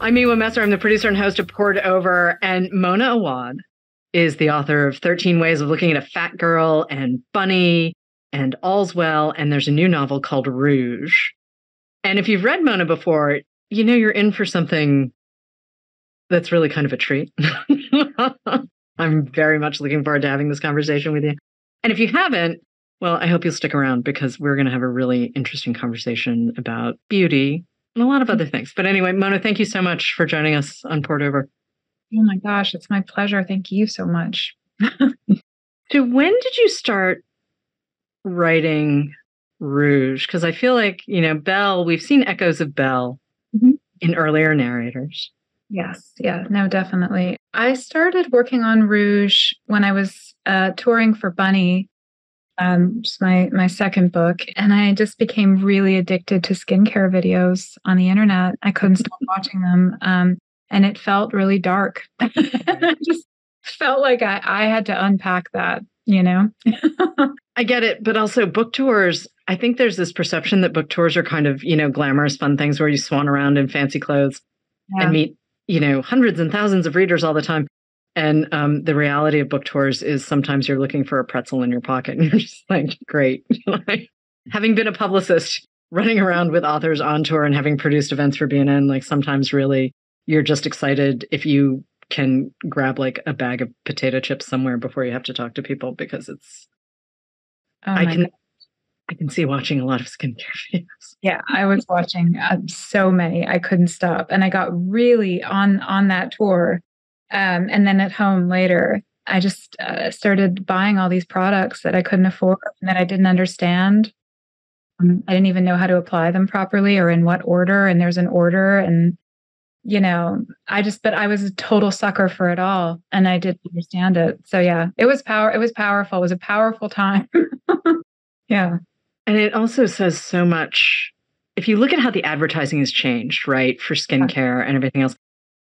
I'm Miwa Messer. I'm the producer and host of Poured Over, and Mona Awad is the author of 13 Ways of Looking at a Fat Girl and Bunny and All's Well, and there's a new novel called Rouge. And if you've read Mona before, you know you're in for something that's really kind of a treat. I'm very much looking forward to having this conversation with you. And if you haven't, well, I hope you'll stick around because we're going to have a really interesting conversation about beauty and a lot of other things. But anyway, Mona, thank you so much for joining us on Poured Over. Oh my gosh, it's my pleasure. Thank you so much. So when did you start writing Rouge? Because I feel like, Belle, we've seen echoes of Belle in earlier narrators. Yes. Yeah, no, definitely. I started working on Rouge when I was touring for Bunny, which is my second book. And I just became really addicted to skincare videos on the internet. I couldn't stop watching them. And it felt really dark. I just felt like I had to unpack that, I get it. But also book tours, I think there's this perception that book tours are kind of, glamorous, fun things where you swan around in fancy clothes and meet, hundreds and thousands of readers all the time. And the reality of book tours is sometimes you're looking for a pretzel in your pocket and you're just like, great. Having been a publicist, running around with authors on tour and having produced events for BNN, like sometimes really you're just excited if you can grab like a bag of potato chips somewhere before you have to talk to people because it's, I can see watching a lot of skincare videos. Yeah, I was watching so many. I couldn't stop. And I got really on that tour. And then at home later, I just started buying all these products that I couldn't afford and that I didn't understand. I didn't even know how to apply them properly or in what order. And there's an order. And, but I was a total sucker for it all. And I didn't understand it. So yeah, it was powerful. It was a powerful time. Yeah. And it also says so much. If you look at how the advertising has changed, right, for skincare and everything else,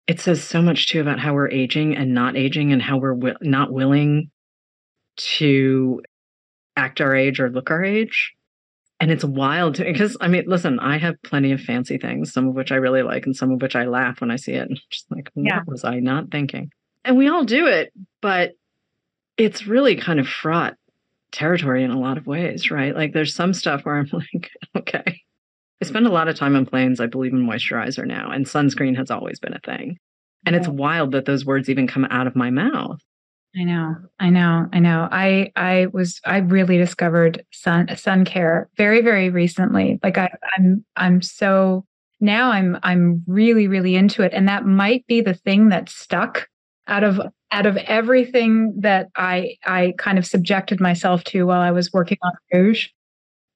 it says so much too about how we're aging and not aging and how we're not willing to act our age or look our age. And it's wild because, listen, I have plenty of fancy things, some of which I really like and some of which I laugh when I see it. And I'm just like, what was I not thinking? And we all do it, but it's really kind of fraught territory in a lot of ways, right? Like there's some stuff where I'm like, okay. I spend a lot of time on planes. I believe in moisturizer now, and sunscreen has always been a thing. And it's wild that those words even come out of my mouth. I know. I really discovered sun care very, very recently. Like I'm so now I'm really, really into it. And that might be the thing that stuck out of everything that I kind of subjected myself to while I was working on Rouge.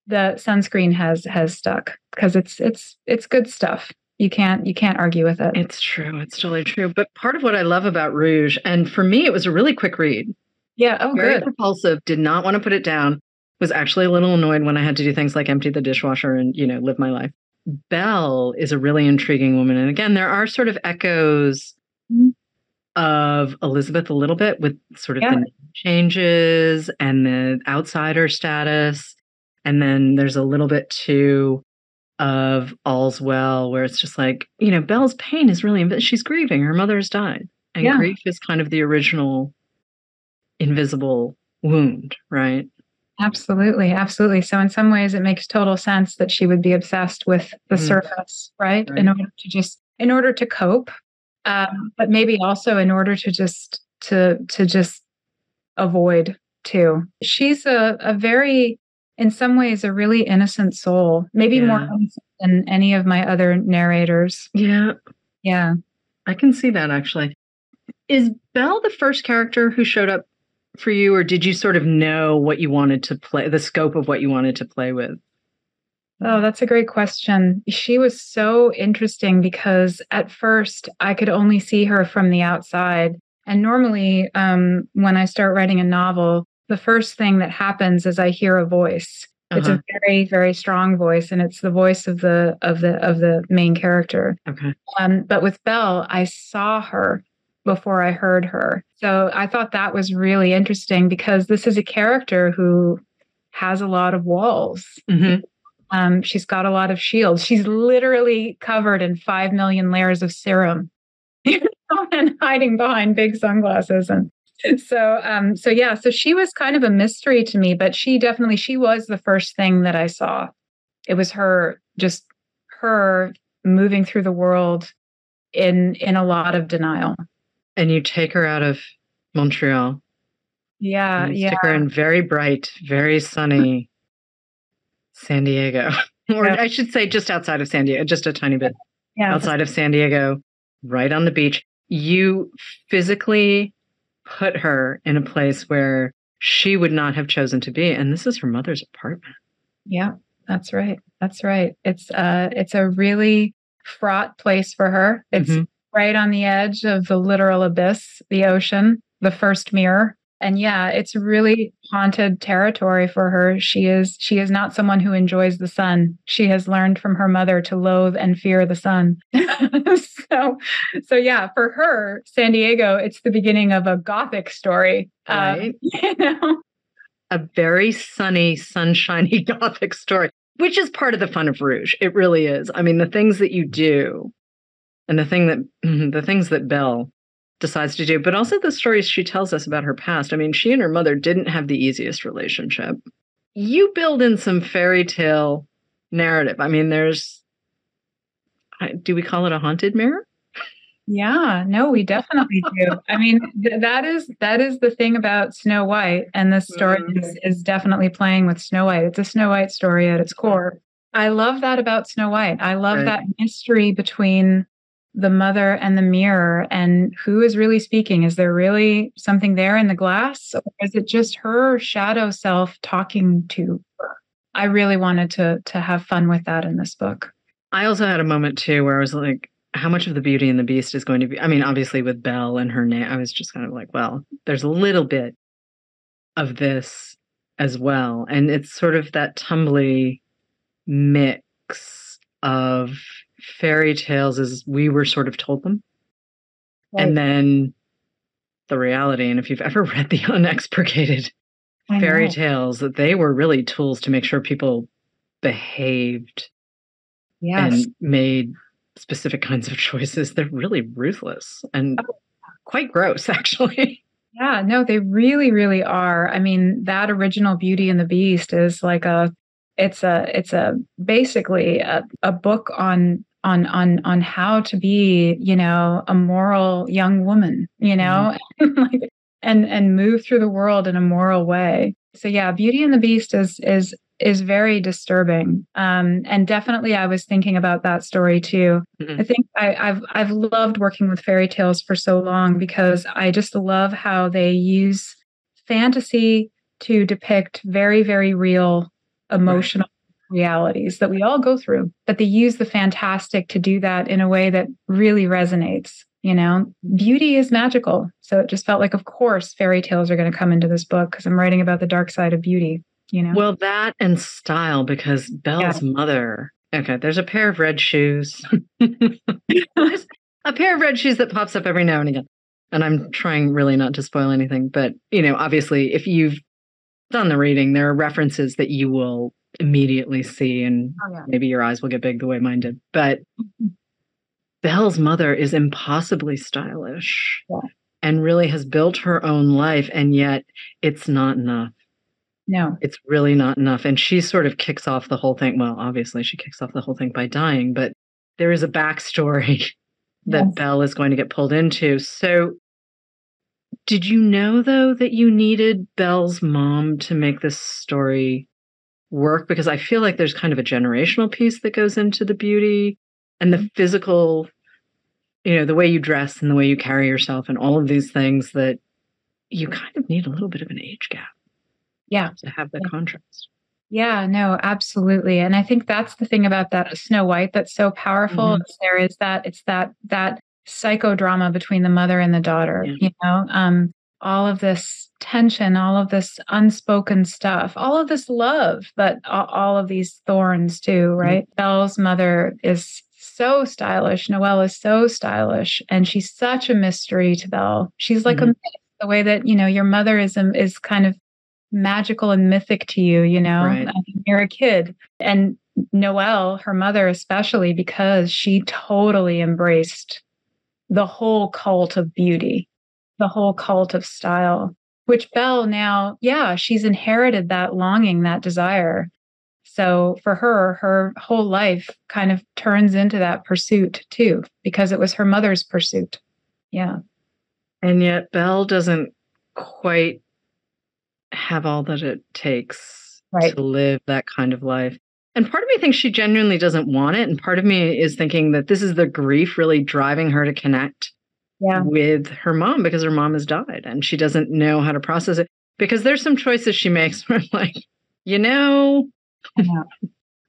The sunscreen has stuck because it's good stuff. You can't argue with it. It's true. It's totally true. But part of what I love about Rouge, and for me, it was a really quick read. Yeah. Oh, very good. Propulsive. Did not want to put it down. Was actually a little annoyed when I had to do things like empty the dishwasher and live my life. Belle is a really intriguing woman, and again, there are sort of echoes of Elizabeth a little bit with sort of the name changes and the outsider status. And then there's a little bit too of All's Well, where it's just like, Belle's pain is really, she's grieving. Her mother has died. And grief is kind of the original invisible wound, right? Absolutely. Absolutely. So in some ways, it makes total sense that she would be obsessed with the surface, right? In order to cope, but maybe also in order to just avoid too. She's a very, in some ways, a really innocent soul, maybe more innocent than any of my other narrators. Yeah. Yeah. I can see that, actually. Is Belle the first character who showed up for you, or did you sort of know what you wanted to play, the scope of what you wanted to play with? Oh, that's a great question. She was so interesting because at first I could only see her from the outside. And normally when I start writing a novel, the first thing that happens is I hear a voice. It's a very, very strong voice, and it's the voice of the main character. Okay. But with Belle, I saw her before I heard her. So I thought that was really interesting because this is a character who has a lot of walls. She's got a lot of shields. She's literally covered in 5 million layers of serum, and hiding behind big sunglasses. And so she was kind of a mystery to me, but she was the first thing that I saw. It was her moving through the world in a lot of denial. And you take her out of Montreal. Yeah. And you stick her in very bright, very sunny San Diego. Or I should say just outside of San Diego, just a tiny bit outside of San Diego, right on the beach. You physically put her in a place where she would not have chosen to be. And this is her mother's apartment. Yeah, that's right. That's right. It's a really fraught place for her. It's right on the edge of the literal abyss, the ocean, the first mirror. And yeah, it's really haunted territory for her. She is not someone who enjoys the sun. She has learned from her mother to loathe and fear the sun. So yeah, for her, San Diego, it's the beginning of a gothic story. Right. A very sunny, sunshiny gothic story, which is part of the fun of Rouge. It really is. I mean, the things that you do and the things that Belle decides to do, but also the stories she tells us about her past. I mean, she and her mother didn't have the easiest relationship. You build in some fairy tale narrative. I mean, do we call it a haunted mirror? Yeah, no, we definitely do. I mean, that is the thing about Snow White, and this story is definitely playing with Snow White. It's a Snow White story at its core. I love that about Snow White. I love that mystery between the mother and the mirror, and who is really speaking. Is there really something there in the glass, or is it just her shadow self talking to her? I really wanted to have fun with that in this book. I also had a moment too where I was like, how much of the Beauty and the Beast is going to be, I mean, obviously with Belle and her name, I was just kind of like, well, there's a little bit of this as well. And it's sort of that tumbly mix of fairy tales as we were sort of told them. Right. And then the reality. And if you've ever read the unexpurgated fairy tales, that they were really tools to make sure people behaved and made specific kinds of choices. They're really ruthless and quite gross, actually. Yeah, no, they really, really are. I mean, that original Beauty and the Beast is like it's basically a book on how to be, a moral young woman, and move through the world in a moral way. So yeah, Beauty and the Beast is very disturbing. And definitely I was thinking about that story too. I think I've loved working with fairy tales for so long because I just love how they use fantasy to depict very, very real emotional realities that we all go through. But they use the fantastic to do that in a way that really resonates. Beauty is magical. So it just felt like, of course, fairy tales are going to come into this book because I'm writing about the dark side of beauty. Well, that and style, because Belle's mother, there's a pair of red shoes. There's a pair of red shoes that pops up every now and again. And I'm trying really not to spoil anything. But, obviously, if you've done the reading, there are references that you will immediately see. And maybe your eyes will get big the way mine did. But Belle's mother is impossibly stylish and really has built her own life. And yet it's not enough. No, it's really not enough. And she sort of kicks off the whole thing. Well, obviously she kicks off the whole thing by dying, but there is a backstory that Belle is going to get pulled into. So did you know, though, that you needed Belle's mom to make this story work? Because I feel like there's kind of a generational piece that goes into the beauty and the physical, the way you dress and the way you carry yourself and all of these things that you kind of need a little bit of an age gap. Yeah. To have that contrast. Yeah, no, absolutely. And I think that's the thing about that Snow White that's so powerful. It's that psychodrama between the mother and the daughter, all of this tension, all of this unspoken stuff, all of this love, but all of these thorns too, right? Belle's mother is so stylish. Noelle is so stylish. And she's such a mystery to Belle. She's like a myth, the way that, your mother is kind of magical and mythic to you, right. You're a kid. And Noelle, her mother especially, because she totally embraced the whole cult of beauty, the whole cult of style, which Belle now, yeah, she's inherited that longing, that desire. So for her, her whole life kind of turns into that pursuit too, because it was her mother's pursuit. Yeah. And yet Belle doesn't quite have all that it takes to live that kind of life. And part of me thinks she genuinely doesn't want it. And part of me is thinking that this is the grief really driving her to connect with her mom, because her mom has died and she doesn't know how to process it. Because there's some choices she makes where I'm like,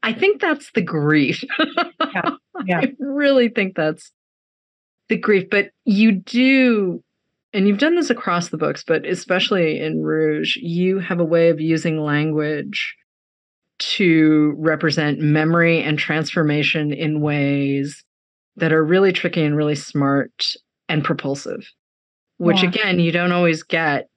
I think that's the grief. I really think that's the grief. But you do, and you've done this across the books, but especially in Rouge, you have a way of using language to represent memory and transformation in ways that are really tricky and really smart and propulsive, which again, you don't always get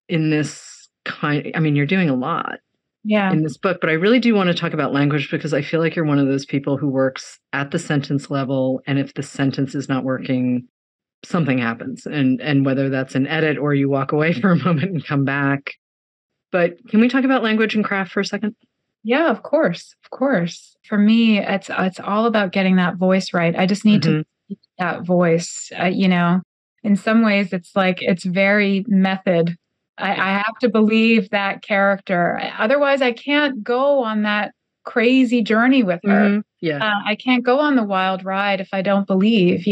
in this kind. I mean, you're doing a lot in this book, but I really do want to talk about language because I feel like you're one of those people who works at the sentence level. And if the sentence is not working, something happens. And whether that's an edit or you walk away for a moment and come back. But can we talk about language and craft for a second? Yeah, of course. Of course. For me, it's all about getting that voice right. I just need to keep that voice. In some ways, it's very method. I have to believe that character. Otherwise, I can't go on that crazy journey with her. I can't go on the wild ride if I don't believe,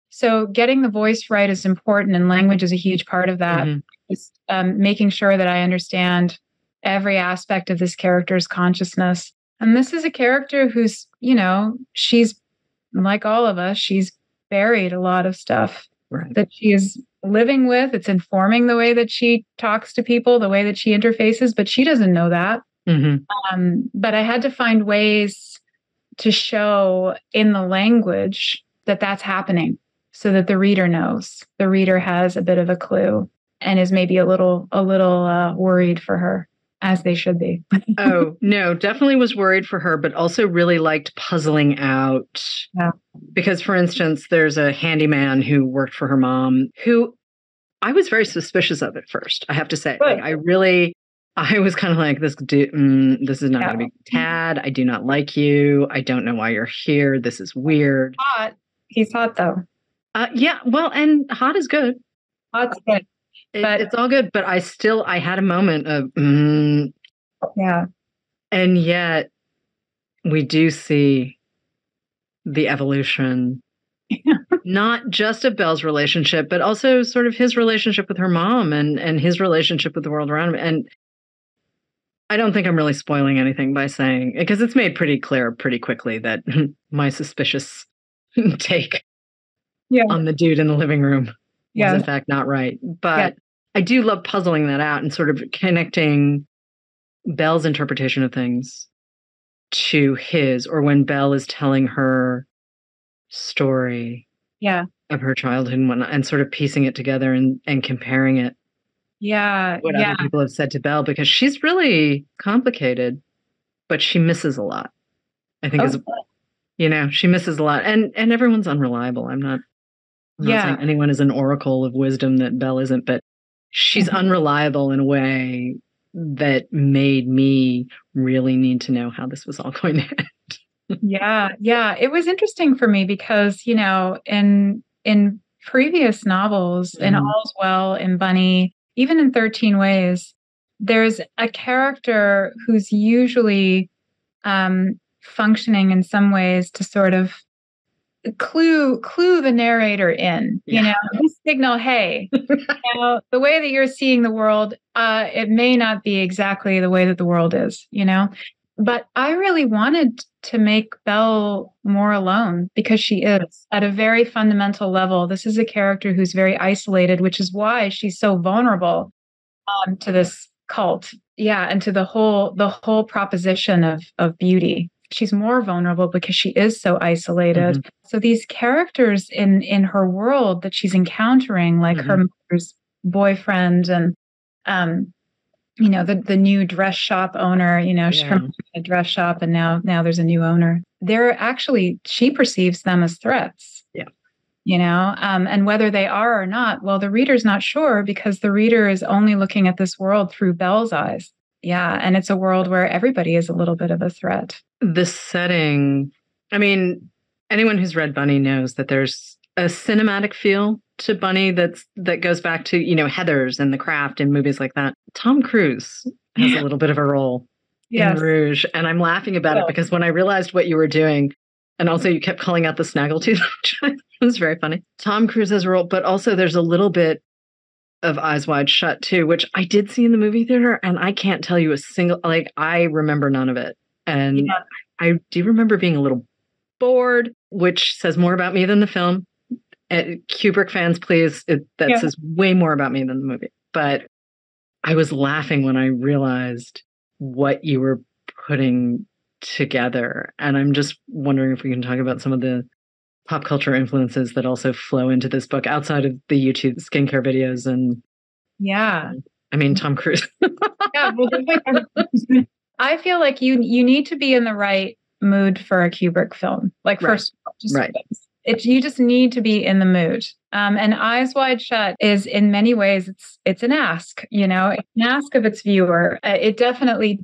So getting the voice right is important, and language is a huge part of that. Just making sure that I understand every aspect of this character's consciousness. And this is a character who's, she's like all of us, she's buried a lot of stuff that she is living with. It's informing the way that she talks to people, the way that she interfaces, but she doesn't know that. But I had to find ways to show in the language that that's happening so that the reader knows. The reader has a bit of a clue and is maybe a little worried for her, as they should be. Oh, no, definitely was worried for her, but also really liked puzzling out. Because, for instance, there's a handyman who worked for her mom who I was very suspicious of at first, I have to say. Like, I was kind of like, this is not going to be Tad. I do not like you. I don't know why you're here. This is weird. Hot. He's hot, though. Yeah, well, and hot is good. Hot's good. But it's all good. But I had a moment of, And yet we do see the evolution, not just of Belle's relationship, but also sort of his relationship with her mom and his relationship with the world around him. And I don't think I'm really spoiling anything by saying, because it's made pretty clear pretty quickly that my suspicious take on the dude in the living room was in fact not right. But I do love puzzling that out and sort of connecting Belle's interpretation of things to his, or when Belle is telling her story of her childhood and whatnot, and sort of piecing it together and comparing it what other people have said to Belle, because she's really complicated, but she misses a lot. I think she misses a lot, and everyone's unreliable. I'm not saying anyone is an oracle of wisdom that Belle isn't, but she's unreliable in a way that made me really need to know how this was all going to end. Yeah. It was interesting for me because, in previous novels, in All's Well, in Bunny, even in 13 Ways, there's a character who's usually functioning in some ways to sort of clue the narrator in, signal, hey, the way that you're seeing the world, it may not be exactly the way that the world is, But I really wanted to make Belle more alone because she is at a very fundamental level. This is a character who's very isolated, which is why she's so vulnerable to this cult. And to the whole proposition of beauty. She's more vulnerable because she is so isolated. So these characters in her world that she's encountering, like her mother's boyfriend and the new dress shop owner, from a dress shop, and now there's a new owner. She perceives them as threats. Yeah. And whether they are or not, well, the reader's not sure because the reader is only looking at this world through Belle's eyes. Yeah. And it's a world where everybody is a little bit of a threat. The setting, I mean, anyone who's read Bunny knows that there's a cinematic feel to Bunny that goes back to, Heathers and The Craft and movies like that. Tom Cruise has a little bit of a role in Rouge. And I'm laughing about it because when I realized what you were doing, and also you kept calling out the snaggletooth, which was very funny. Tom Cruise has a role, but also there's a little bit of Eyes Wide Shut too, which I did see in the movie theater, and I can't tell you a single, I remember none of it. And I do remember being a little bored, which says more about me than the film. Kubrick fans, please, that says way more about me than the movie. But I was laughing when I realized what you were putting together. And I'm just wondering if we can talk about some of the pop culture influences that also flow into this book outside of the YouTube skincare videos. And Tom Cruise. I feel like you need to be in the right mood for a Kubrick film. First of all, you just need to be in the mood. And Eyes Wide Shut is, in many ways, it's an ask. It's an ask of its viewer. It definitely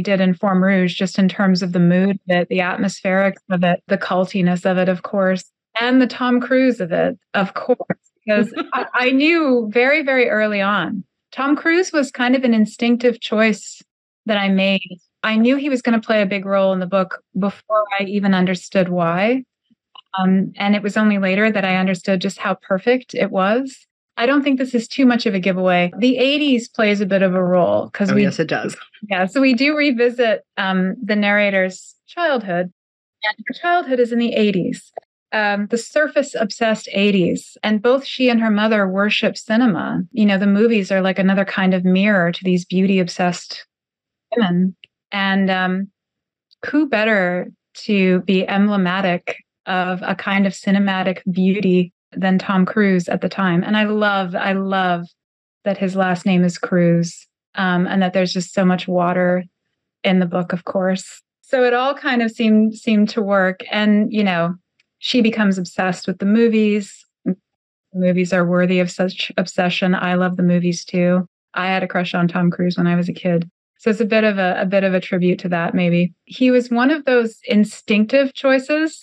did inform Rouge, just in terms of the mood, the atmospherics of it, the cultiness of it, of course, and the Tom Cruise of it, of course. Because I knew very, very early on, Tom Cruise was kind of an instinctive choice that I made. I knew he was going to play a big role in the book before I even understood why. And it was only later that I understood just how perfect it was. I don't think this is too much of a giveaway. The 80s plays a bit of a role because yes, it does. Yeah, so we do revisit the narrator's childhood, and her childhood is in the 80s, the surface-obsessed 80s, and both she and her mother worship cinema. The movies are like another kind of mirror to these beauty-obsessed women, and who better to be emblematic of a kind of cinematic beauty than Tom Cruise at the time. And I love that his last name is Cruise, and that there's just so much water in the book, of course. So it all kind of seemed to work. And, she becomes obsessed with the movies. The movies are worthy of such obsession. I love the movies too. I had a crush on Tom Cruise when I was a kid. So it's a bit of a tribute to that, maybe. He was one of those instinctive choices.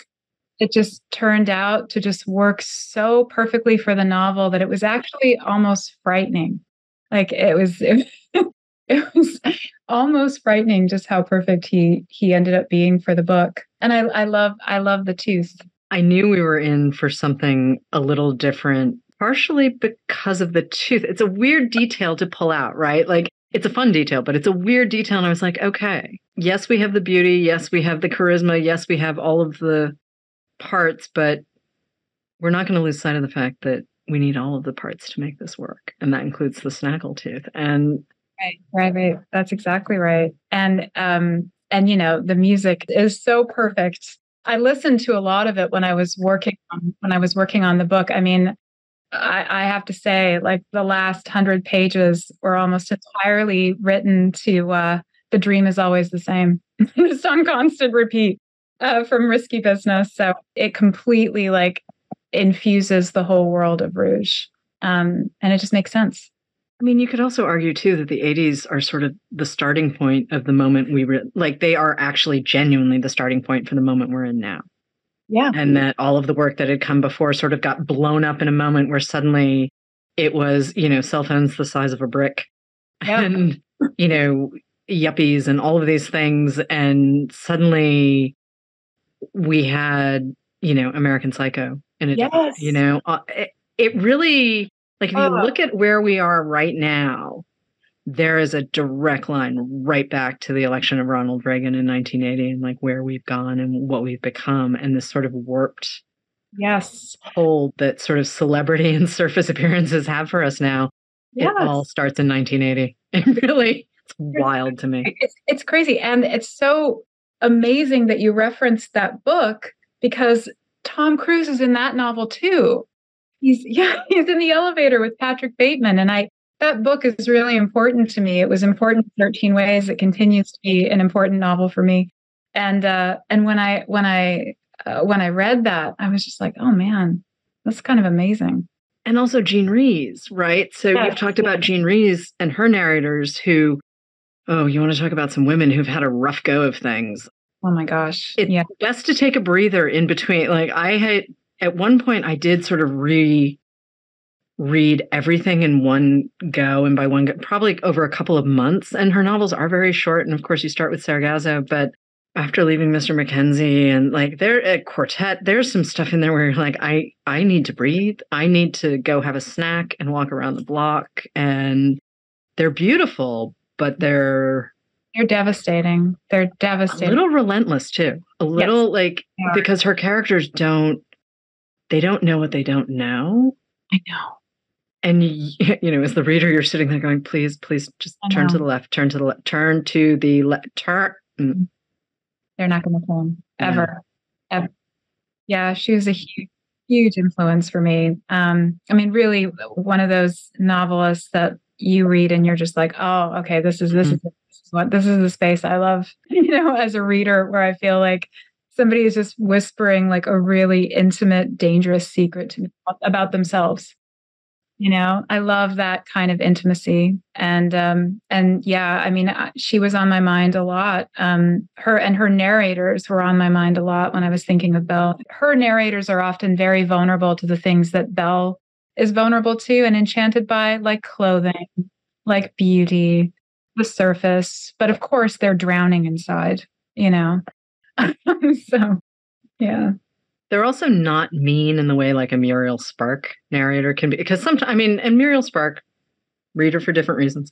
It just turned out to just work so perfectly for the novel that it was actually almost frightening. It was almost frightening just how perfect he ended up being for the book. And I love the tooth. I knew we were in for something a little different, partially because of the tooth. It's a weird detail to pull out, right? It's a fun detail, but it's a weird detail. And I was like, okay, yes, we have the beauty. Yes, we have the charisma. Yes, we have all of the parts, but we're not going to lose sight of the fact that we need all of the parts to make this work. And that includes the snaggletooth. And right. That's exactly right. And the music is so perfect. I listened to a lot of it when I was working on the book. I mean, I have to say, the last 100 pages were almost entirely written to The Dream Is Always the Same. Just on constant repeat. From Risky Business. So it completely infuses the whole world of Rouge. And it just makes sense. I mean, you could also argue too that the 80s are sort of the starting point of the moment they are actually genuinely the starting point for the moment we're in now. Yeah. And that all of the work that had come before sort of got blown up in a moment where suddenly it was, cell phones the size of a brick. Yeah. And, yuppies and all of these things. And suddenly we had, American Psycho in it. Yes. It really, if you look at where we are right now, there is a direct line right back to the election of Ronald Reagan in 1980 and where we've gone and what we've become, and this sort of warped hold that sort of celebrity and surface appearances have for us now. Yes. It all starts in 1980. It really, it's wild to me. It's crazy. And it's so amazing that you referenced that book, because Tom Cruise is in that novel too. He's in the elevator with Patrick Bateman. And that book is really important to me. It was important in 13 ways. It continues to be an important novel for me. And when I read that, I was just like, oh man, that's kind of amazing. And also Jean Rees, right? So you've talked about Jean Rees and her narrators who, oh, you want to talk about some women who've had a rough go of things. Oh my gosh. It's best to take a breather in between. Like at one point I did sort of read everything in one go, and by one go, probably over a couple of months. And her novels are very short. And of course you start with Sargasso, but after leaving Mr. Mackenzie and like they're at Quartet, there's some stuff in there where you're like, I need to breathe. I need to go have a snack and walk around the block. And they're beautiful, but they're devastating. They're devastating. A little relentless too. A little because her characters don't know what they don't know. I know. And as the reader, you're sitting there going, please just turn to the left, turn to the left, turn to the left, turn. They're not going to turn ever. Yeah, she was a huge, huge influence for me. I mean, really one of those novelists that you read and you're just like, oh, okay, this is the space I love, as a reader, where I feel like somebody is just whispering like a really intimate, dangerous secret to me about themselves. I love that kind of intimacy. And yeah, I mean, she was on my mind a lot. Her and her narrators were on my mind a lot when I was thinking of Belle. Her narrators are often very vulnerable to the things that Belle is vulnerable to and enchanted by, like clothing, like beauty, the surface. But of course, they're drowning inside, So, yeah. They're also not mean in the way like a Muriel Spark narrator can be. Because sometimes, and Muriel Spark, read her for different reasons.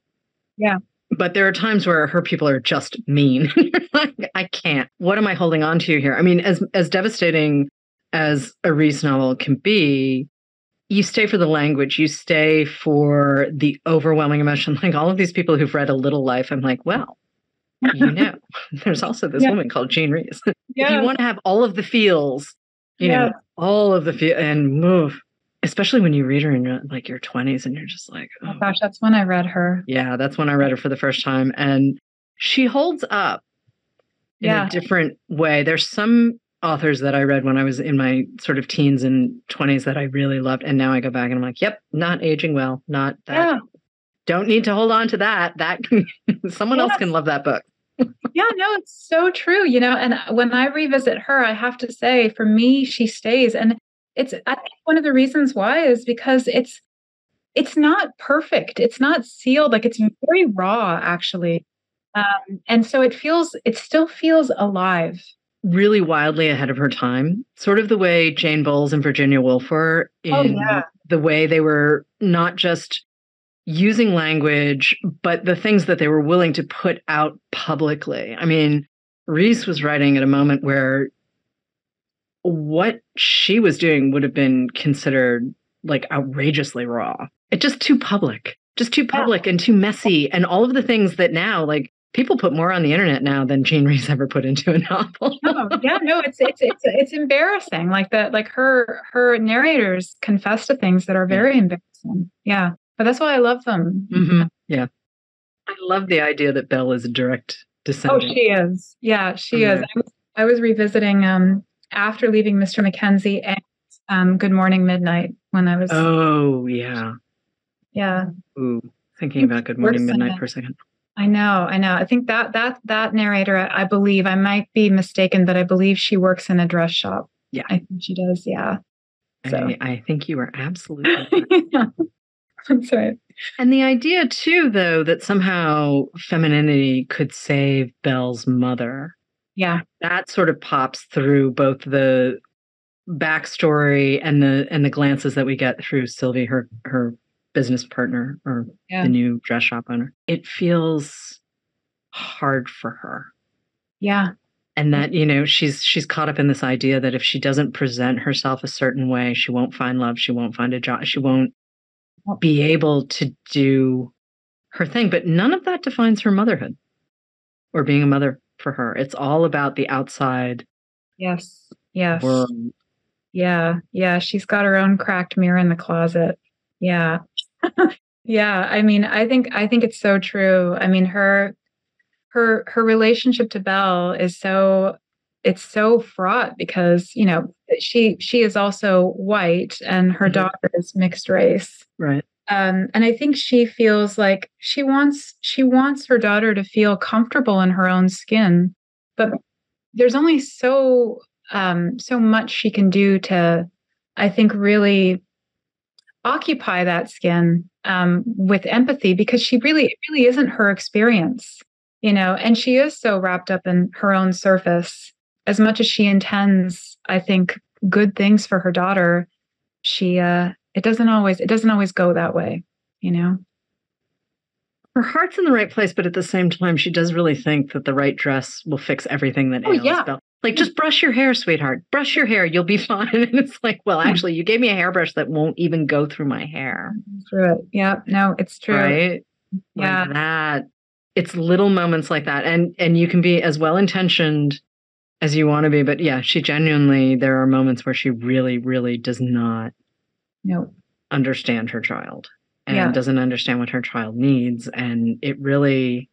Yeah. But there are times where her people are just mean. Like, I can't. What am I holding on to here? I mean, as devastating as a Rees novel can be, you stay for the language. You stay for the overwhelming emotion. Like all of these people who've read A Little Life, I'm like, well, there's also this woman called Jean Rees. If you want to have all of the feels, all of the feel and move, especially when you read her in your 20s and you're just like, oh gosh, that's when I read her. Yeah, that's when I read her for the first time. And she holds up in a different way. There's some authors that I read when I was in my sort of teens and 20s that I really loved. And now I go back and I'm like, yep, not aging well. Not that. Yeah. Don't need to hold on to that. That someone else can love that book. Yeah, no, it's so true. And when I revisit her, I have to say, for me, she stays. And I think one of the reasons why is because it's not perfect. It's not sealed. Like it's very raw, actually. And so it still feels alive. Really wildly ahead of her time. Sort of the way Jane Bowles and Virginia Woolf were in the way they were not just using language, but the things that they were willing to put out publicly. I mean, Rees was writing at a moment where what she was doing would have been considered like outrageously raw. It's just too public and too messy. And all of the things that now, like, people put more on the internet now than Jean Rees ever put into a novel. It's embarrassing. Like that, like her narrators confess to things that are very embarrassing. Yeah. But that's why I love them. Mm-hmm. Yeah. I love the idea that Belle is a direct descendant. Oh, she is. Yeah, she is. I was revisiting after leaving Mr. Mackenzie and Good Morning Midnight when I was. Oh, yeah. Yeah. Ooh, thinking about Good Morning Midnight for a second. I know. I think that narrator, I believe, I might be mistaken, but I believe she works in a dress shop. Yeah. I think she does. Yeah. So. I think you are absolutely right. Yeah. That's right. And the idea, too, though, that somehow femininity could save Belle's mother. Yeah. That sort of pops through both the backstory and the glances that we get through Sylvie, her business partner, or the new dress shop owner. It feels hard for her. Yeah. And that, she's caught up in this idea that if she doesn't present herself a certain way, she won't find love, she won't find a job, she won't be able to do her thing. But none of that defines her motherhood or being a mother for her. It's all about the outside world. Yeah. She's got her own cracked mirror in the closet. Yeah. Yeah, I mean, I think it's so true. I mean, her relationship to Belle is so it's so fraught because, she is also white and her Mhm. daughter is mixed race. Right. And I think she feels like she wants her daughter to feel comfortable in her own skin, but there's only so much she can do to, I think, really occupy that skin with empathy because it really isn't her experience, and she is so wrapped up in her own surface. As much as she intends, I think, good things for her daughter, she it doesn't always go that way, you know. Her heart's in the right place, but at the same time, she does really think that the right dress will fix everything that Oh ails yeah. Belle. Like, just brush your hair, sweetheart. Brush your hair, you'll be fine. And it's like, well, actually, you gave me a hairbrush that won't even go through my hair. Through it. Yeah, no, it's true. Right? Like Yeah. that. It's little moments like that. And you can be as well intentioned as you want to be. But yeah, she genuinely, there are moments where she really, really does not No. understand her child and Yeah. doesn't understand what her child needs. And it really,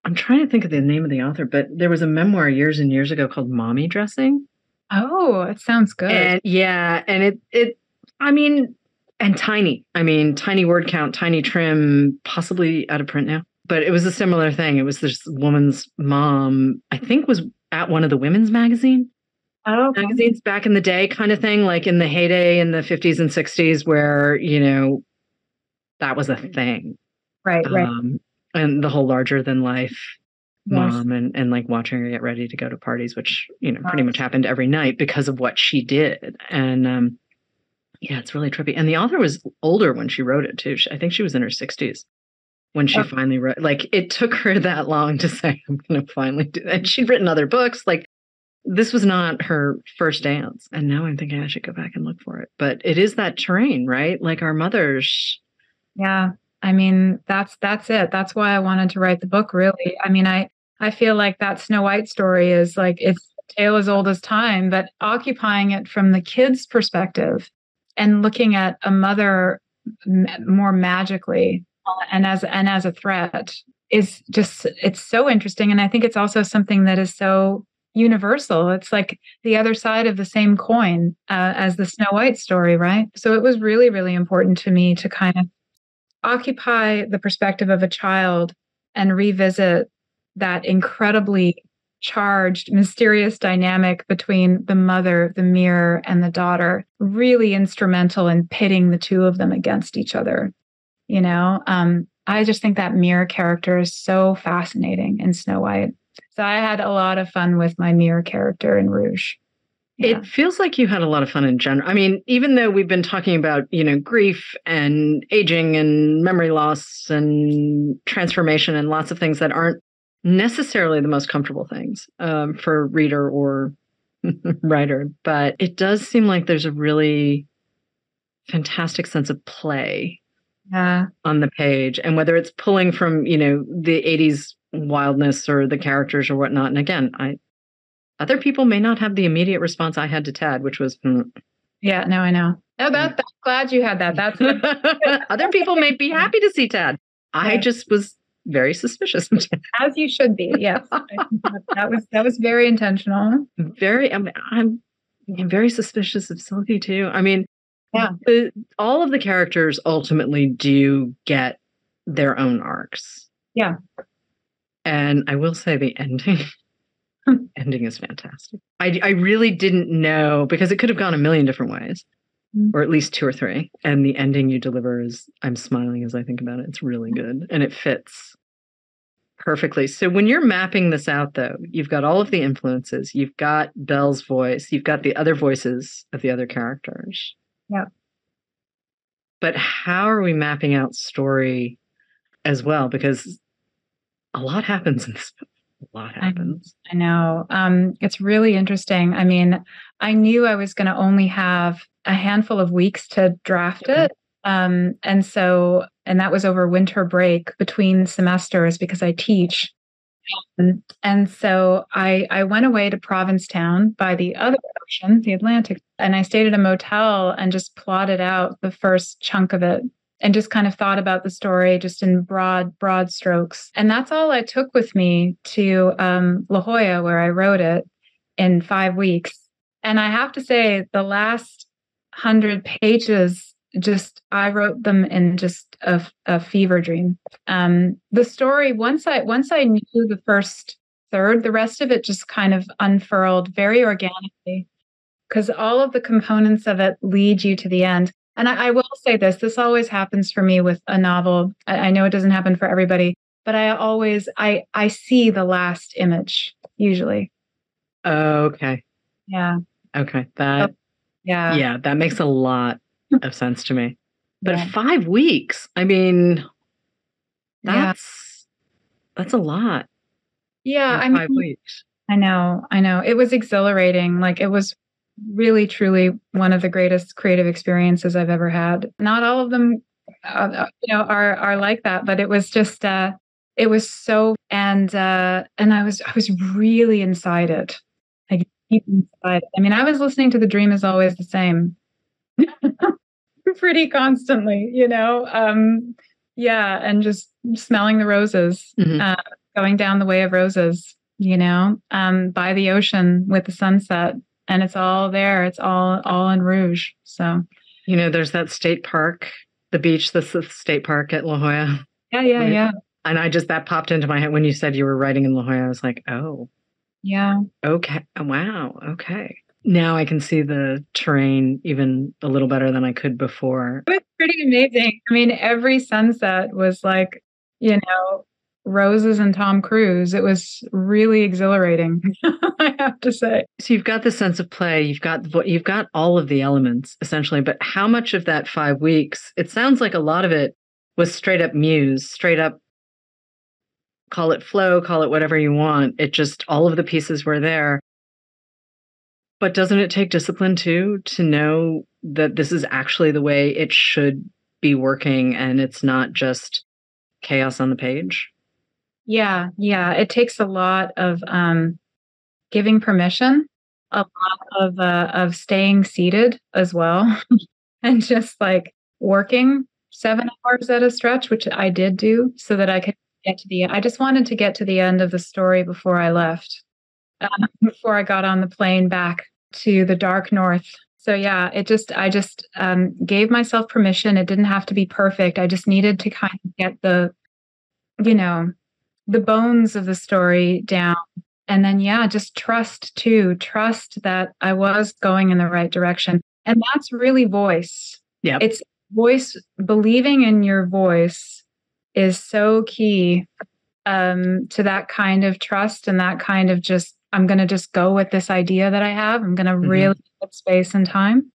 I'm trying to think of the name of the author, but there was a memoir years and years ago called Mommy Dressing. Oh, it sounds good. And yeah, and I mean, and tiny. I mean, tiny word count, tiny trim, possibly out of print now. But it was a similar thing. It was this woman's mom, I think was at one of the women's Oh, okay. magazines back in the day kind of thing, like in the heyday in the 50s and 60s where, that was a thing. Right, right. And the whole larger than life Yes. mom and like watching her get ready to go to parties, which, pretty much happened every night because of what she did. And yeah, it's really trippy. And the author was older when she wrote it too. I think she was in her 60s when she finally wrote. Like, it took her that long to say, I'm going to finally do that. And she'd written other books. Like, this was not her first dance. And now I'm thinking I should go back and look for it. But it is that terrain, right? Like our mothers. Yeah. I mean, that's it. That's why I wanted to write the book, really. I mean, I feel like that Snow White story is like it's a tale as old as time, but occupying it from the kid's perspective and looking at a mother more magically and as a threat is just it's so interesting. And I think it's also something that is so universal. It's like the other side of the same coin as the Snow White story, right? So it was really, really important to me to kind of occupy the perspective of a child and revisit that incredibly charged, mysterious dynamic between the mother, the mirror, and the daughter, really instrumental in pitting the two of them against each other. I just think that mirror character is so fascinating in Snow White. So I had a lot of fun with my mirror character in Rouge. Yeah. It feels like you had a lot of fun in general. I mean, even though we've been talking about, grief and aging and memory loss and transformation and lots of things that aren't necessarily the most comfortable things for reader or writer, but it does seem like there's a really fantastic sense of play on the page. And whether it's pulling from, the 80s wildness or the characters or whatnot. And again, other people may not have the immediate response I had to Tad, which was, Yeah, no, I know. Oh, I'm glad you had that. That's other people may be happy to see Tad. I just was very suspicious of Tad. As you should be. Yes, that was very intentional. I'm very suspicious of Silky too. I mean, yeah, all of the characters ultimately do get their own arcs. Yeah, and I will say the ending. Ending is fantastic. I really didn't know because it could have gone a million different ways, or at least two or three. And the ending you deliver is, I'm smiling as I think about it. It's really good. And it fits perfectly. So when you're mapping this out, though, you've got all of the influences. You've got Belle's voice. You've got the other voices of the other characters. Yeah. But how are we mapping out story as well? Because a lot happens in this book. A lot happens. I know. It's really interesting. I mean, I knew I was going to only have a handful of weeks to draft it. And that was over winter break between semesters because I teach. And so I went away to Provincetown by the other ocean, the Atlantic, and I stayed at a motel and just plotted out the first chunk of it and just kind of thought about the story just in broad strokes. And that's all I took with me to La Jolla, where I wrote it in 5 weeks. And I have to say, the last 100 pages, just I wrote them in just a fever dream. The story, once I knew the first third, the rest of it just kind of unfurled very organically because all of the components of it lead you to the end. And I will say this always happens for me with a novel. I know it doesn't happen for everybody, but I see the last image usually. Okay. Yeah. Okay. That makes a lot of sense to me. But 5 weeks, I mean, that's a lot. Yeah, I mean, 5 weeks. I know. It was exhilarating. Like, it was really, truly one of the greatest creative experiences I've ever had. Not all of them, are like that, but it was just, it was so, and I was really inside it. Like, deep inside. I mean, I was listening to The Dream Is Always the Same pretty constantly, and just smelling the roses, going down the way of roses, by the ocean with the sunset, and it's all there. It's all in Rouge. So, there's that state park, the beach, the state park at La Jolla. Yeah. And that popped into my head when you said you were writing in La Jolla. I was like, oh, yeah, okay, wow, okay. Now I can see the terrain even a little better than I could before. It was pretty amazing. I mean, every sunset was like, roses and Tom Cruise. It was really exhilarating, I have to say. So you've got the sense of play, you've got all of the elements essentially, but how much of that 5 weeks, it sounds like a lot of it was straight up muse, straight up, call it flow, call it whatever you want. It just, all of the pieces were there. But doesn't it take discipline too, to know that this is actually the way it should be working and it's not just chaos on the page? Yeah. It takes a lot of giving permission, a lot of staying seated as well, and just like working 7 hours at a stretch, which I did do, so that I could get to the end. I just wanted to get to the end of the story before I left, before I got on the plane back to the dark north. So yeah, I just gave myself permission. It didn't have to be perfect. I just needed to kind of get the bones of the story down. And then, just trust that I was going in the right direction. And that's really voice. Yeah. It's voice, believing in your voice is so key to that kind of trust and that kind of just, I'm going to just go with this idea that I have. I'm going to really put space and time.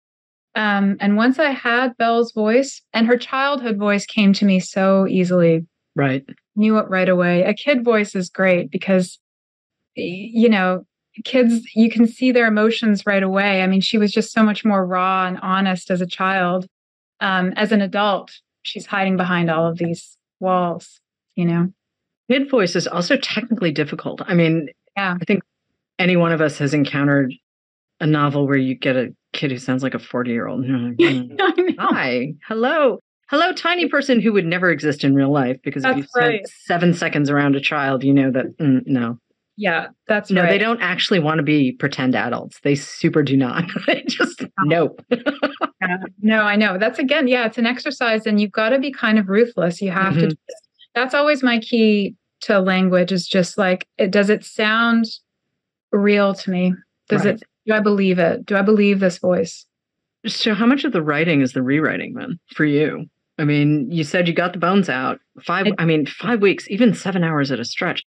And once I had Belle's voice, and her childhood voice came to me so easily. Right. Knew it right away. A kid voice is great because, kids, you can see their emotions right away. I mean, she was just so much more raw and honest as a child. As an adult, she's hiding behind all of these walls, Kid voice is also technically difficult. I mean, I think any one of us has encountered a novel where you get a kid who sounds like a 40-year-old. Hi, hello, tiny person who would never exist in real life, because if you spent 7 seconds around a child, you know that no. Yeah, that's no, right. They don't actually want to be pretend adults. They super do not. They just nope. No, I know. That's again, it's an exercise, and you've got to be kind of ruthless. You have to. That's always my key to language, is just like, does it sound real to me? Do I believe it? Do I believe this voice? So how much of the writing is the rewriting then for you? I mean, you said you got the bones out. 5 weeks, even 7 hours at a stretch.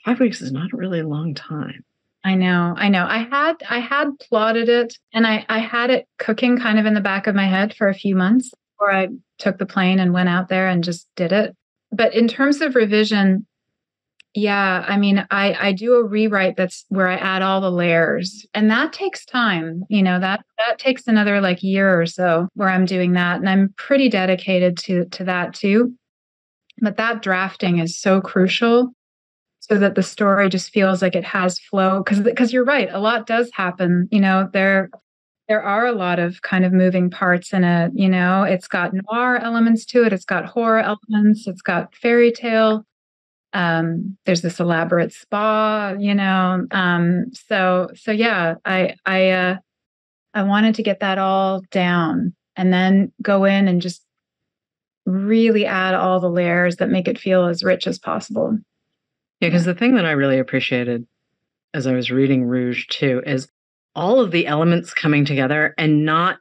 5 weeks is not really a long time. I know. I had plotted it, and I had it cooking kind of in the back of my head for a few months before I took the plane and went out there and just did it. But in terms of revision, I mean, I do a rewrite that's where I add all the layers, and that takes time. That takes another like year or so where I'm doing that, and I'm pretty dedicated to that too. But that drafting is so crucial so that the story just feels like it has flow. Because you're right, a lot does happen. There are a lot of kind of moving parts in it. It's got noir elements to it. It's got horror elements. It's got fairy tale. There's this elaborate spa. So yeah, I wanted to get that all down and then go in and just really add all the layers that make it feel as rich as possible. Yeah, because the thing that I really appreciated as I was reading Rouge too is all of the elements coming together, and not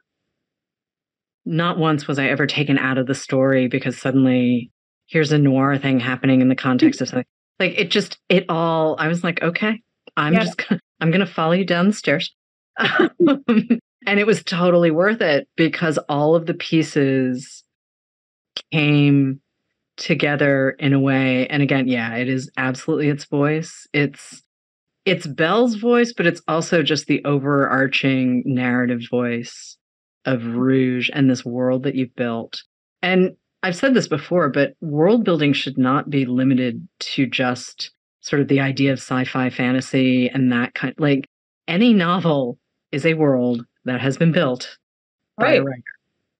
once was I ever taken out of the story because suddenly here's a noir thing happening in the context of something. Like it all, I was like, okay, I'm going to follow you down the stairs. And it was totally worth it because all of the pieces came together in a way. And again, yeah, it is absolutely its voice. It's Belle's voice, but it's also just the overarching narrative voice of Rouge and this world that you've built. And I've said this before, but world building should not be limited to just sort of the idea of sci-fi fantasy and that kind. Like, any novel is a world that has been built by a writer.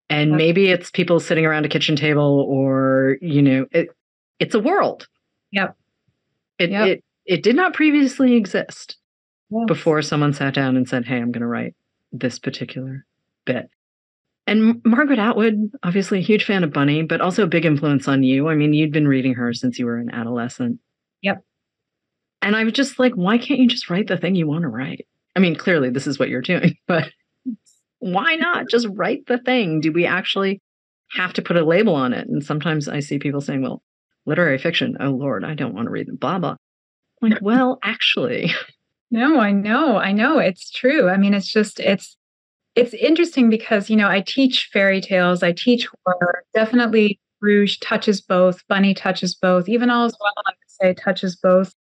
And maybe it's people sitting around a kitchen table, or it's a world. Yep. It did not previously exist before someone sat down and said, hey, I'm going to write this particular bit. And Margaret Atwood, obviously a huge fan of Bunny, but also a big influence on you. I mean, you'd been reading her since you were an adolescent. Yep. And I was just like, why can't you just write the thing you want to write? I mean, clearly this is what you're doing, but why not just write the thing? Do we actually have to put a label on it? And sometimes I see people saying, well, literary fiction, oh Lord, I don't want to read the blah, blah. Like, well, actually. No, I know. It's true. I mean, it's interesting because, I teach fairy tales, I teach horror. Definitely Rouge touches both, Bunny touches both, even All Is Well, I would say, touches both.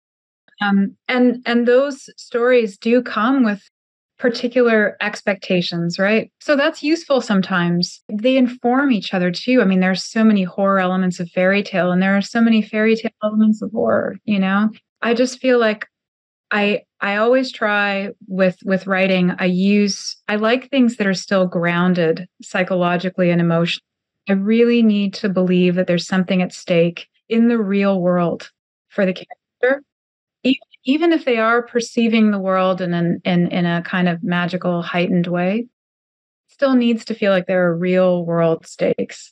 And those stories do come with particular expectations, right? So that's useful sometimes. They inform each other too. I mean, there's so many horror elements of fairy tale, and there are so many fairy tale elements of horror, I just feel like I always try with writing, I like things that are still grounded psychologically and emotionally. I really need to believe that there's something at stake in the real world for the character. Even if they are perceiving the world in a kind of magical, heightened way, it still needs to feel like there are real world stakes.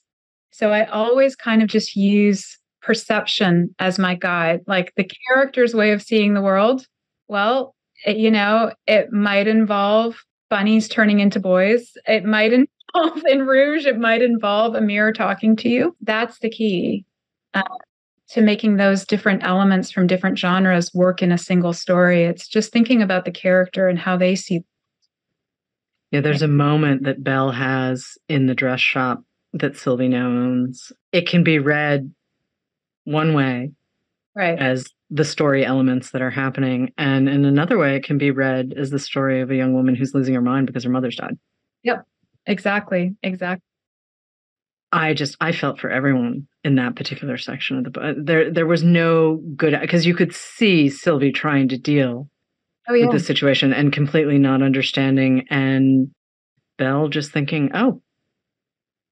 So I always kind of just use perception as my guide, like the character's way of seeing the world. Well, it might involve bunnies turning into boys. It might involve, in Rouge, it might involve a mirror talking to you. That's the key to making those different elements from different genres work in a single story. It's just thinking about the character and how they see. Yeah, there's a moment that Belle has in the dress shop that Sylvie now owns. It can be read one way, right, as the story elements that are happening, and in another way, it can be read as the story of a young woman who's losing her mind because her mother's died. Yep, exactly. I felt for everyone in that particular section of the book. There was no good, because you could see Sylvie trying to deal with the situation and completely not understanding, and Belle just thinking, oh,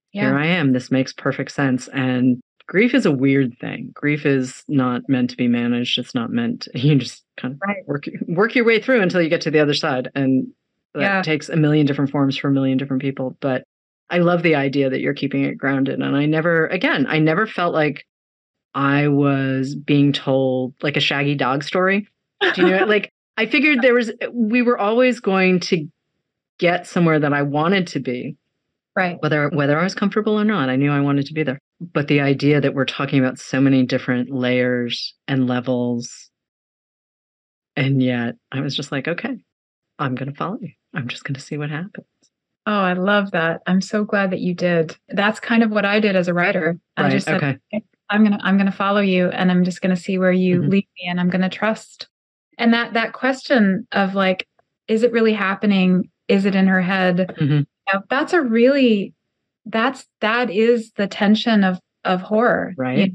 here I am. This makes perfect sense. And grief is a weird thing. Grief is not meant to be managed. It's not meant, you just kind of work your way through until you get to the other side. And that takes a million different forms for a million different people. But I love the idea that you're keeping it grounded. And I never felt like I was being told like a Shaggy dog story. Do you know? Like, I figured we were always going to get somewhere that I wanted to be. Right. Whether I was comfortable or not, I knew I wanted to be there. But the idea that we're talking about so many different layers and levels, and yet I was just like, okay, I'm going to follow you. I'm just going to see what happens. Oh, I love that. I'm so glad that you did. That's kind of what I did as a writer. I just said, okay, I'm gonna follow you, and I'm just going to see where you lead me, and I'm going to trust. And that question of like, is it really happening? Is it in her head? That's that is the tension of horror, right?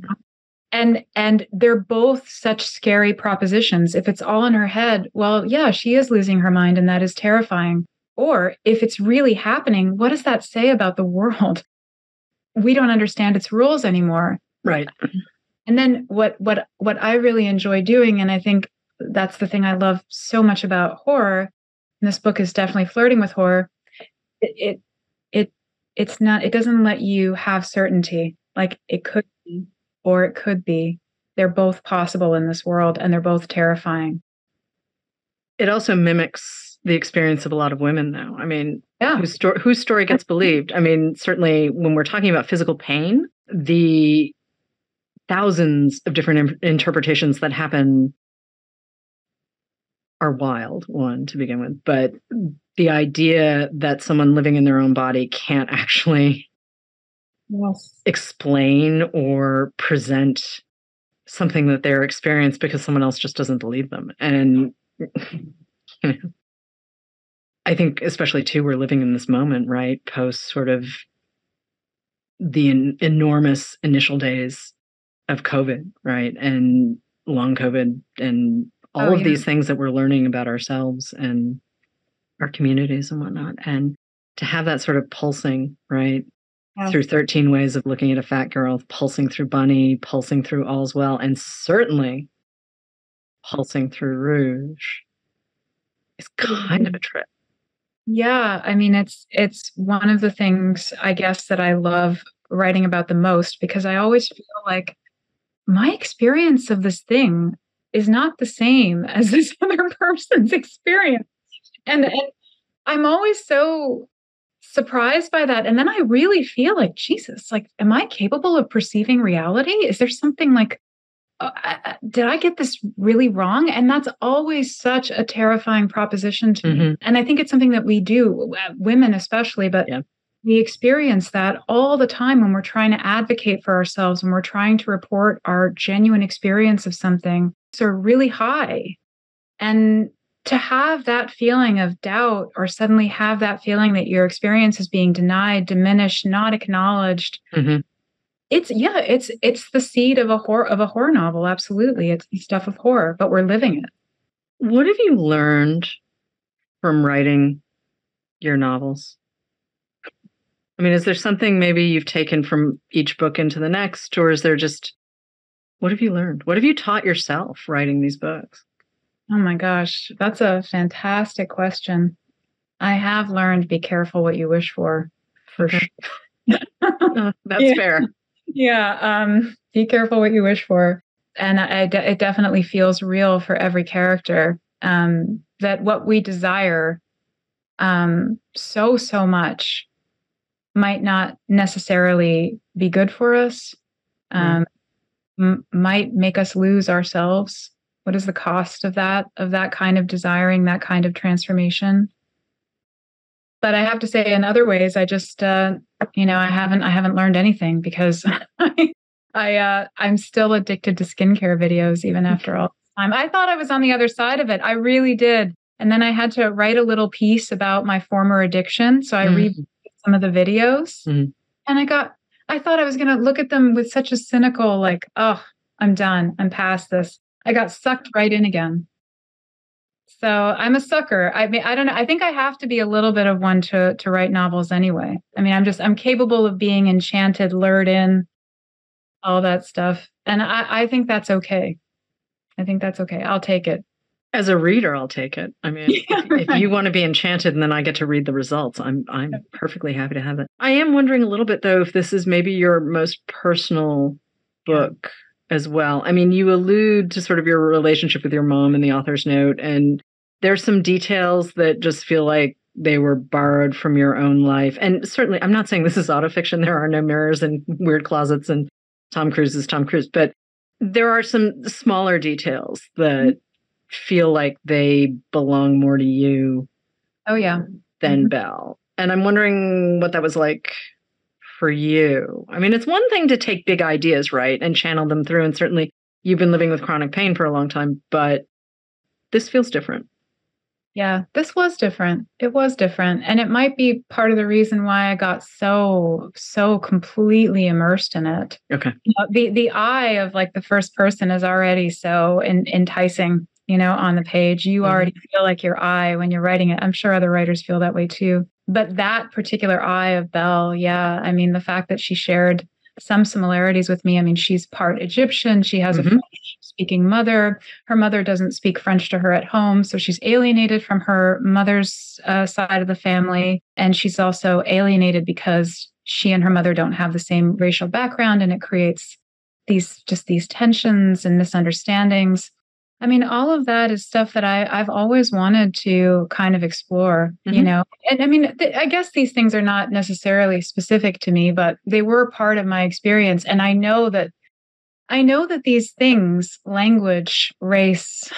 And they're both such scary propositions. If it's all in her head, well, yeah, she is losing her mind, and that is terrifying. Or if it's really happening, what does that say about the world? We don't understand its rules anymore. Right. And then what I really enjoy doing, and I think that's the thing I love so much about horror, and this book is definitely flirting with horror. It's not, it doesn't let you have certainty. Like, it could be, or it could be. They're both possible in this world, and they're both terrifying. It also mimics the experience of a lot of women, though. I mean, Yeah. whose story gets believed? I mean, certainly when we're talking about physical pain, the thousands of different interpretations that happen are wild, one, to begin with. But the idea that someone living in their own body can't actually explain or present something that they're experiencing because someone else just doesn't believe them. And I think especially too, we're living in this moment, right? Post sort of the enormous initial days of COVID, right? And long COVID and all of these things that we're learning about ourselves and our communities and whatnot. And to have that sort of pulsing, right? Through 13 Ways of Looking at a Fat Girl, pulsing through Bunny, pulsing through All's Well, and certainly pulsing through Rouge is kind of a trip. Yeah, I mean, it's one of the things, I guess, that I love writing about the most, because I always feel like my experience of this thing is not the same as this other person's experience. And I'm always so surprised by that. And then I really feel like, Jesus, like, am I capable of perceiving reality? Is there something like, did I get this really wrong? And that's always such a terrifying proposition to me. And I think it's something that we do, women especially, but we experience that all the time when we're trying to advocate for ourselves, when we're trying to report our genuine experience of something. So really high. And to have that feeling of doubt, or suddenly have that feeling that your experience is being denied, diminished, not acknowledged. It's the seed of a horror novel. Absolutely. It's the stuff of horror, but we're living it. What have you learned from writing your novels? I mean, is there something maybe you've taken from each book into the next, or is there just, what have you learned? What have you taught yourself writing these books? Oh my gosh, that's a fantastic question. I have learned, be careful what you wish for sure. That's fair. Yeah, be careful what you wish for. And it definitely feels real for every character, that what we desire so much might not necessarily be good for us, might make us lose ourselves. What is the cost of that kind of desiring, that kind of transformation? But I have to say, in other ways, I just, I haven't learned anything, because I'm still addicted to skincare videos even after all this time. I thought I was on the other side of it. I really did. And then I had to write a little piece about my former addiction. So I read some of the videos, and I thought I was going to look at them with such a cynical, like, oh, I'm done. I'm past this. I got sucked right in again. So I'm a sucker. I mean, I don't know. I think I have to be a little bit of one to write novels anyway. I mean, I'm capable of being enchanted, lured in, all that stuff. And I think that's okay. I think that's okay. I'll take it. As a reader, I'll take it. I mean, if you want to be enchanted and then I get to read the results, I'm perfectly happy to have it. I am wondering a little bit, though, if this is maybe your most personal book as well. I mean, you allude to sort of your relationship with your mom in the author's note, and there's some details that just feel like they were borrowed from your own life. And certainly, I'm not saying this is autofiction. There are no mirrors and weird closets, and Tom Cruise is Tom Cruise. But there are some smaller details that feel like they belong more to you than Belle. And I'm wondering what that was like for you. I mean, it's one thing to take big ideas, right, and channel them through. And certainly you've been living with chronic pain for a long time, but this feels different. Yeah, this was different. It was different. And it might be part of the reason why I got so completely immersed in it. Okay. The eye of like the first person is already so enticing, on the page. You already feel like your eye when you're writing it. I'm sure other writers feel that way too. But that particular eye of Belle, yeah, I mean, the fact that she shared some similarities with me. I mean, she's part Egyptian. She has a French-speaking mother. Her mother doesn't speak French to her at home, so she's alienated from her mother's side of the family. And she's also alienated because she and her mother don't have the same racial background, and it creates these tensions and misunderstandings. I mean, all of that is stuff that I've always wanted to kind of explore, And I mean, I guess these things are not necessarily specific to me, but they were part of my experience. And I know that these things, language, race,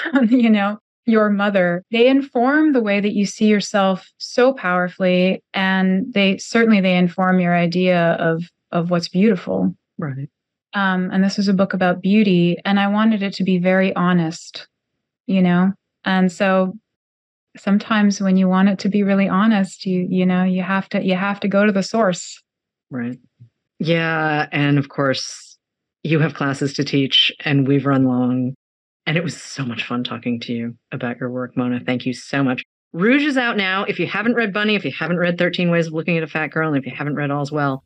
your mother, they inform the way that you see yourself so powerfully. And they inform your idea of what's beautiful. Right. And this was a book about beauty, and I wanted it to be very honest, And so sometimes when you want it to be really honest, you have to go to the source. Right. Yeah, and of course, you have classes to teach, and we've run long, and it was so much fun talking to you about your work, Mona. Thank you so much. Rouge is out now. If you haven't read Bunny, if you haven't read 13 Ways of Looking at a Fat Girl, and if you haven't read All's Well,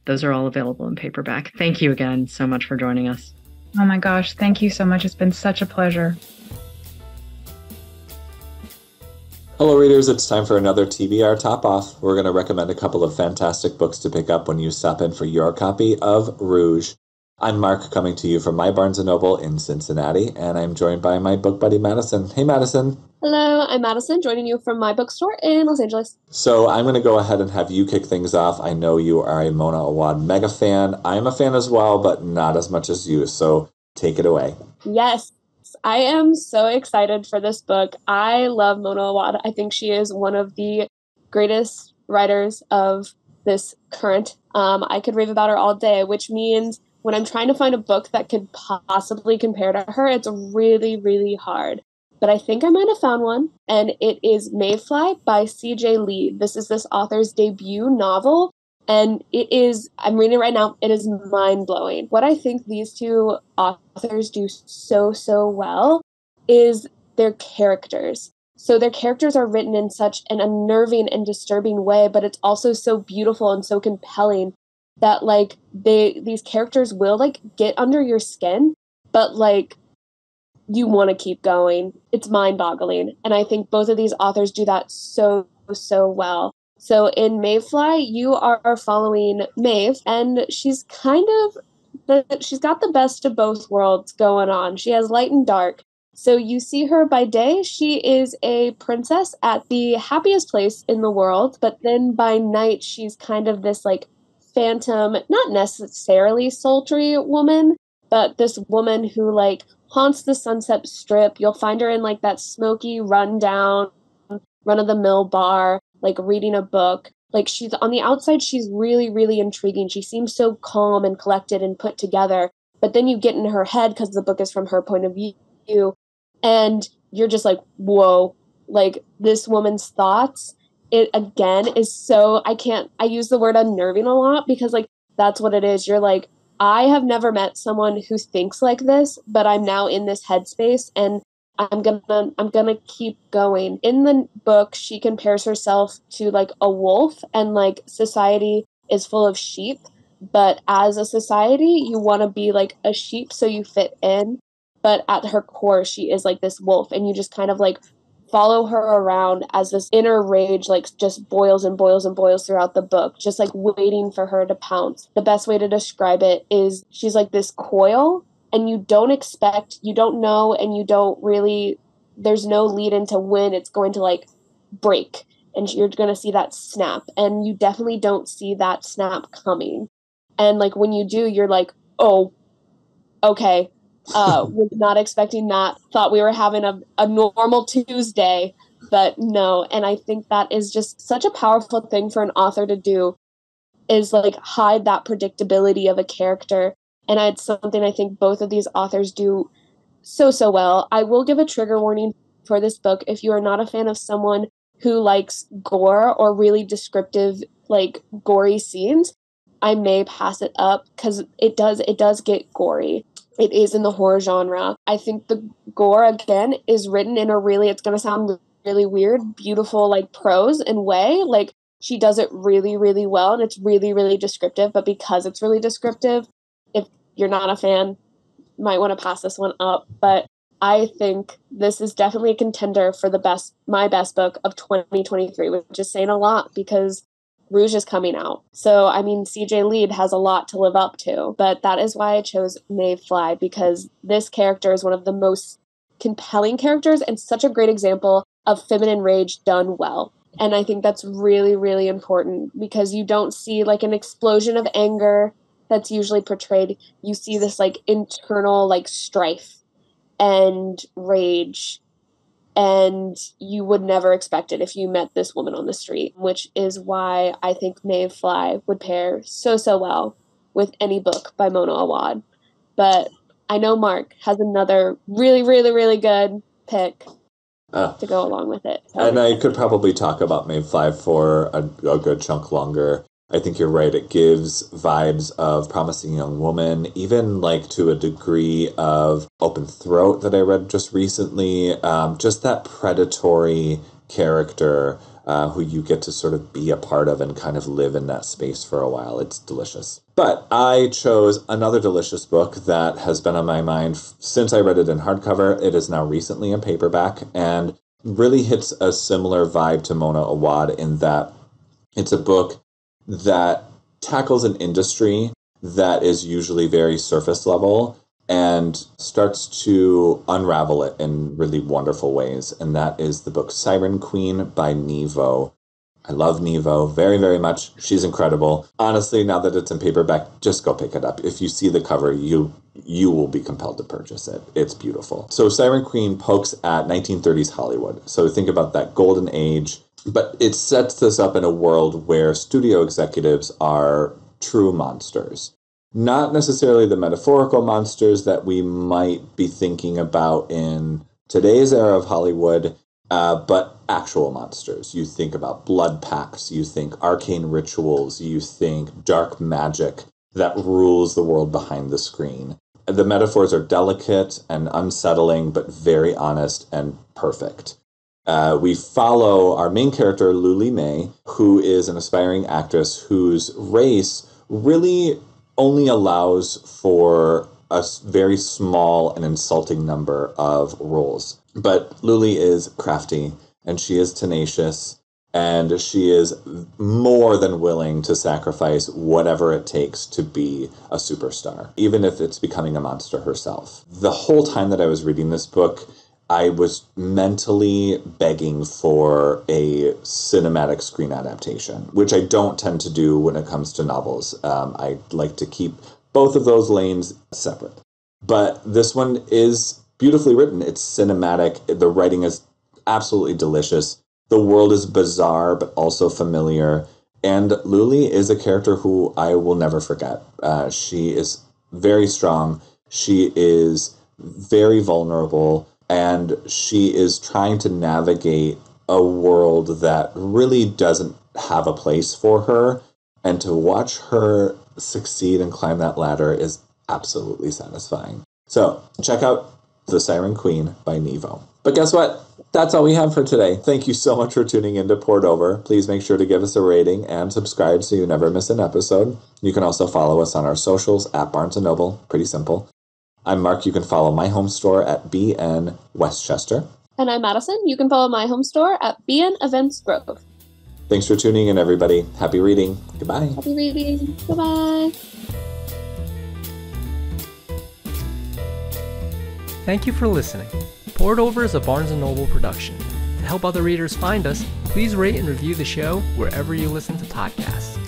those are all available in paperback. Thank you again so much for joining us. Oh my gosh, thank you so much. It's been such a pleasure. Hello readers, it's time for another TBR Topoff. We're going to recommend a couple of fantastic books to pick up when you stop in for your copy of Rouge. I'm Mark, coming to you from my Barnes & Noble in Cincinnati, and I'm joined by my book buddy Madyson. Hey Madyson. Hello, I'm Madyson, joining you from my bookstore in Los Angeles. So I'm going to go ahead and have you kick things off. I know you are a Mona Awad mega fan. I'm a fan as well, but not as much as you, so take it away. Yes, I am so excited for this book. I love Mona Awad. I think she is one of the greatest writers of this current. I could rave about her all day, which means when I'm trying to find a book that could possibly compare to her, it's really, really hard. But I think I might have found one, and it is Mayfly by C.J. Lee. This is this author's debut novel, and I'm reading it right now, it is mind-blowing. What I think these two authors do so well is their characters. So their characters are written in such an unnerving and disturbing way, but it's also so beautiful and so compelling that these characters will get under your skin, but you want to keep going. It's mind-boggling. And I think both of these authors do that so well. So in Mayfly, you are following Maeve, and she's she's got the best of both worlds going on. She has light and dark. So you see her by day, she is a princess at the happiest place in the world, but then by night, she's kind of this phantom, not necessarily sultry woman, but this woman who haunts the Sunset Strip. You'll find her in that smoky, rundown, run-of-the-mill bar, reading a book. She's on the outside, she's really, really intriguing. She seems so calm and collected and put together. But then you get in her head because the book is from her point of view, and you're just whoa, this woman's thoughts. It again is so, I use the word unnerving a lot because that's what it is. You're I have never met someone who thinks like this, but I'm now in this headspace and I'm gonna keep going. In the book, she compares herself to a wolf, and society is full of sheep, but as a society, you want to be a sheep so you fit in. But at her core, she is this wolf, and you just kind of follow her around as this inner rage just boils and boils and boils throughout the book, just waiting for her to pounce. The best way to describe it is she's this coil, and you don't know, and you don't really, there's no lead into when it's going to break, and you're going to see that snap, and you definitely don't see that snap coming. And when you do, you're oh, okay. Was not expecting that. Thought we were having a normal Tuesday, but no. And I think that is just such a powerful thing for an author to do, is hide that predictability of a character. And it's something I think both of these authors do so well. I will give a trigger warning for this book, if you are not a fan of someone who likes gore or really descriptive, like gory scenes, I may pass it up because it does get gory. It is in the horror genre. I think the gore, again, is written in a really, it's going to sound really weird, beautiful, like prose and way. Like she does it really, really well, and it's really, really descriptive. But because it's really descriptive, if you're not a fan, you might want to pass this one up. But I think this is definitely a contender for my best book of 2023, which is saying a lot because Rouge is coming out. So, I mean, CJ Lead has a lot to live up to, but that is why I chose Mayfly, because this character is one of the most compelling characters and such a great example of feminine rage done well. And I think that's really, really important because you don't see like an explosion of anger that's usually portrayed. You see this like internal like strife and rage, and you would never expect it if you met this woman on the street, which is why I think Mayfly would pair so, so well with any book by Mona Awad. But I know Mark has another really, really, really good pick to go along with it. So. And I could probably talk about Mayfly for a good chunk longer. I think you're right. It gives vibes of Promising Young Woman, even like to a degree of Open Throat that I read just recently. Just that predatory character who you get to sort of be a part of and kind of live in that space for a while. It's delicious. But I chose another delicious book that has been on my mind since I read it in hardcover. It is now recently in paperback and really hits a similar vibe to Mona Awad in that it's a book that tackles an industry that is usually very surface level and starts to unravel it in really wonderful ways. And that is the book Siren Queen by Nevo. I love Nevo very, very much. She's incredible. Honestly, now that it's in paperback, just go pick it up. If you see the cover, you will be compelled to purchase it. It's beautiful. So Siren Queen pokes at 1930s Hollywood. So think about that golden age. But it sets this up in a world where studio executives are true monsters. Not necessarily the metaphorical monsters that we might be thinking about in today's era of Hollywood, but actual monsters. You think about blood pacts, you think arcane rituals, you think dark magic that rules the world behind the screen. The metaphors are delicate and unsettling, but very honest and perfect. We follow our main character, Luli May, who is an aspiring actress whose race really only allows for a very small and insulting number of roles. But Luli is crafty, and she is tenacious, and she is more than willing to sacrifice whatever it takes to be a superstar, even if it's becoming a monster herself. The whole time that I was reading this book, I was mentally begging for a cinematic screen adaptation, which I don't tend to do when it comes to novels. I like to keep both of those lanes separate. But this one is beautifully written. It's cinematic. The writing is absolutely delicious. The world is bizarre, but also familiar. And Luli is a character who I will never forget. She is very strong. She is very vulnerable. And she is trying to navigate a world that really doesn't have a place for her. And to watch her succeed and climb that ladder is absolutely satisfying. So check out The Siren Queen by Nevo. But guess what? That's all we have for today. Thank you so much for tuning in to Poured Over. Please make sure to give us a rating and subscribe so you never miss an episode. You can also follow us on our socials at Barnes & Noble. Pretty simple. I'm Mark. You can follow my home store at BN Westchester. And I'm Madyson. You can follow my home store at BN Events Grove. Thanks for tuning in, everybody. Happy reading. Goodbye. Happy reading. Goodbye. Thank you for listening. Poured Over is a Barnes & Noble production. To help other readers find us, please rate and review the show wherever you listen to podcasts.